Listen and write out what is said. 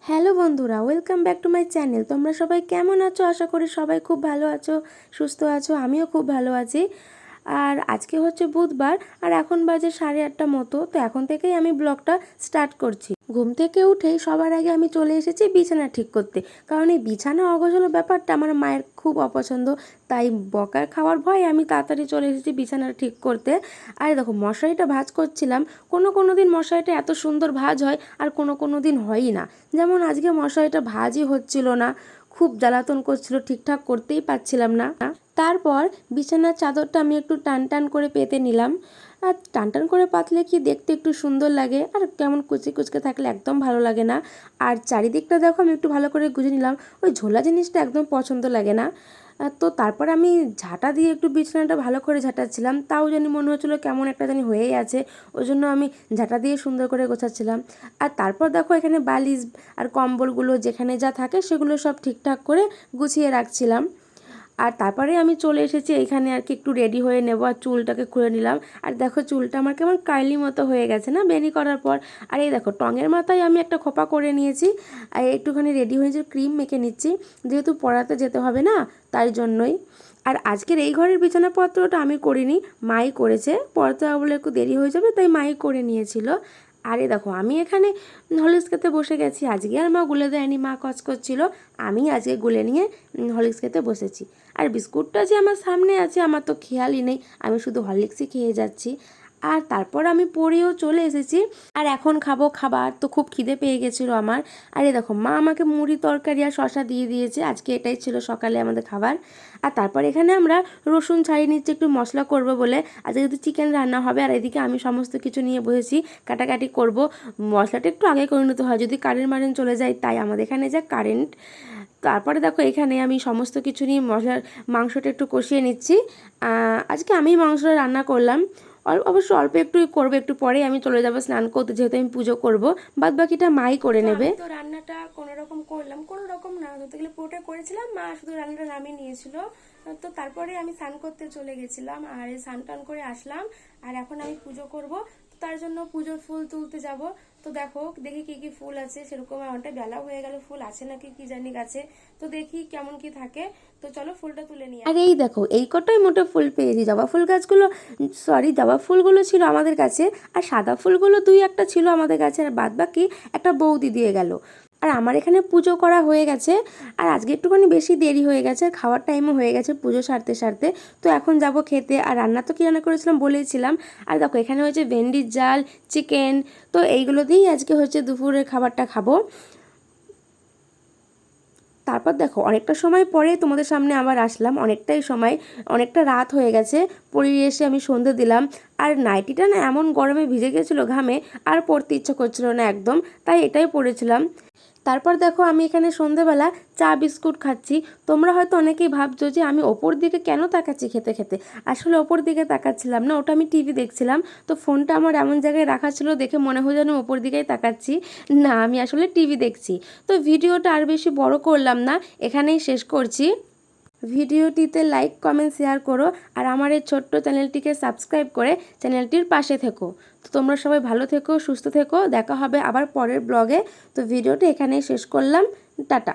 Hello বন্ধুরা, welcome back to my channel. তোমরা সবাই কেমন আছো? আশা করি সবাই খুব ভালো আছো, সুস্থ আছো। আমিও খুব ভালো আছি। আর আজকে হচ্ছে বুধবার, আর এখন বাজে 8:30 মতো। তো এখন থেকেই আমি ব্লগটা স্টার্ট করছি। ঘুম থেকে উঠেই সবার আগে আমি চলে এসেছি বিছানা ঠিক করতে, কারণ এই বিছানা অগোছালো ব্যাপারটা আমার মায়ের খুব অপছন্দ। তাই বকা খাওয়ার ভয়ে আমি তাড়াতাড়ি চলে এসেছি বিছানা ঠিক করতে। আর দেখো, মশারিটা ভাঁজ করছিলাম। কোনো দিন মশারিটা এত সুন্দর ভাঁজ হয়, আর কোনো দিন হয়ই না। যেমন আজকে মশারিটা ভাঁজই হচ্ছিল না, খুব জ্বালাতন করছিল, ঠিকঠাক করতেই পারছিলাম না। তারপর বিছানার চাদরটা আমি একটু টান টান করে পেতে নিলাম। আর টান টান করে পাতলে কি দেখতে একটু সুন্দর লাগে, আর কেমন কুচি কুচকে থাকলে একদম ভালো লাগে না। আর চারিদিকটা দেখো আমি একটু ভালো করে গুজে নিলাম, ওই ঝোলা জিনিসটা একদম পছন্দ লাগে না। তো তারপর আমি ঝাঁটা দিয়ে একটু বিছানাটা ভালো করে ঝাঁটাচ্ছিলাম, তাও জানি মনে হচ্ছিলো কেমন একটা জানি হয়েই আছে। ওই জন্য আমি ঝাঁটা দিয়ে সুন্দর করে গোছাচ্ছিলাম। আর তারপর দেখো এখানে বালিশ আর কম্বলগুলো যেখানে যা থাকে সেগুলো সব ঠিকঠাক করে গুছিয়ে রাখছিলাম। আর তারপরে আমি চলে এসেছি এইখানে আর কি একটু রেডি হয়ে নেবো, আর চুলটাকে খুলে নিলাম। আর দেখো চুলটা আমার কেমন কার্লি মতো হয়ে গেছে না বেনি করার পর। আর এই দেখো টঙের মাথায় আমি একটা খোপা করে নিয়েছি, আর একটুখানি রেডি হয়ে যে ক্রিম মেখে নিচ্ছি, যেহেতু পড়াতে যেতে হবে না, তাই জন্যই। আর আজকের এই ঘরের বিছানাপত্রটা আমি করিনি, মাই করেছে। পড়াতে বলে একটু দেরি হয়ে যাবে, তাই মাই করে নিয়েছিল। আরে দেখো আমি এখানে হরলিক্স খেতে বসে গেছি। আজকে আর মা গুলে দেয়নি, মা কচ করছিল, আমি আজকে গুলে নিয়ে হরলিক্স খেতে বসেছি। আর বিস্কুটটা যে আমার সামনে আছে আমার তো খেয়ালই নেই, আমি শুধু হরলিক্সই খেয়ে যাচ্ছি। আর তারপর আমি পড়েও চলে এসেছি, আর এখন খাবো খাবার। তো খুব খিদে পেয়ে গেছিলো আমার। আর এই দেখো মা আমাকে মুড়ি তরকারি আর শশা দিয়ে দিয়েছে, আজকে এটাই ছিল সকালে আমাদের খাবার। আর তারপর এখানে আমরা রসুন ছাড়িয়ে নিচ্ছি একটু মশলা করব বলে। আজকে যেহেতু চিকেন রান্না হবে, আর এদিকে আমি সমস্ত কিছু নিয়ে বসেছি, কাটাকাটি করব। মশলাটা একটু আগে করে নিতে হয়, যদি কারেন্ট মারেন্ট চলে যায়, তাই আমাদের এখানে যা কারেন্ট। তারপরে দেখো এখানে আমি সমস্ত কিছু নিয়ে মাংসটা একটু কষিয়ে নিচ্ছি। আজকে আমি মাংসটা রান্না করলাম। অবশ্য অল্প একটুই করবো, একটু পরেই আমি চলে যাবো স্নান করতে, যেহেতু আমি পুজো করবো। বাদ বাকিটা মাই করে নেবে। তো রান্নাটা কোনো রকম করলাম, কোনো রকম না ধরতে গেলে পুরোটা করেছিলাম, মা শুধু রান্নাটা নামিয়ে নিয়েছিল। তো তারপরে আমি স্নান করতে চলে গেছিলাম, আর স্নান টান করে আসলাম। আর এখন আমি পুজো করব, তার জন্য পুজোর ফুল তুলতে যাব। তো দেখো দেখি কি কি ফুল আছে, সেরকম অনেকটা বেলা হয়ে গেল, ফুল আছে নাকি কি জানি গাছে। তো দেখি কেমন কি থাকে। তো চলো ফুলটা তুলে নিয়ে। আর এই দেখো এই কটাই মোটে ফুল পেয়েছি। জবা ফুল গাছগুলো, সরি, জবা ফুলগুলো ছিল আমাদের কাছে, আর সাদা ফুলগুলো দুই একটা ছিল আমাদের কাছে, আর বাদ বাকি একটা বৌদি দিয়ে গেল। আর আমার এখানে পুজো করা হয়ে গেছে, আর আজকে একটুখানি বেশি দেরি হয়ে গেছে, আর খাওয়ার টাইমও হয়ে গেছে পুজো সারতে সারতে। তো এখন যাব খেতে। আর রান্না তো কী রান্না করেছিলাম বলেইছিলাম। আর দেখো এখানে হয়েছে ভেন্ডির জাল, চিকেন। তো এইগুলো দিয়েই আজকে হচ্ছে দুপুরের খাবারটা খাবো। তারপর দেখো অনেকটা সময় পরে তোমাদের সামনে আবার আসলাম, অনেকটাই সময়, অনেকটা রাত হয়ে গেছে। পরিয়ে এসে আমি সন্ধে দিলাম। আর নাইটিটা না এমন গরমে ভিজে গেছিলো ঘামে, আর পরতে ইচ্ছা করছিল না একদম, তাই এটাই পরেছিলাম। তারপর দেখো আমি এখানে সন্ধেবেলা চা বিস্কুট খাচ্ছি। তোমরা হয়তো অনেকেই ভাবছো যে আমি ওপর দিকে কেন তাকাচ্ছি খেতে খেতে। আসলে ওপর দিকে তাকাচ্ছিলাম না, ওটা আমি টিভি দেখছিলাম। তো ফোনটা আমার এমন জায়গায় রাখা ছিল, দেখে মনে হয় যেন ওপর দিকেই তাকাচ্ছি। না, আমি আসলে টিভি দেখছি। তো ভিডিওটা আর বেশি বড় করলাম না, এখানেই শেষ করছি। ভিডিওটিতে লাইক কমেন্ট শেয়ার করো, আর আমার এই ছোট্ট চ্যানেলটিকে সাবস্ক্রাইব করে চ্যানেলটির পাশে থেকো। তো তোমরা সবাই ভালো থেকো, সুস্থ থেকো, দেখা হবে আবার পরের ব্লগে। তো ভিডিওটি এখানেই শেষ করলাম, টাটা।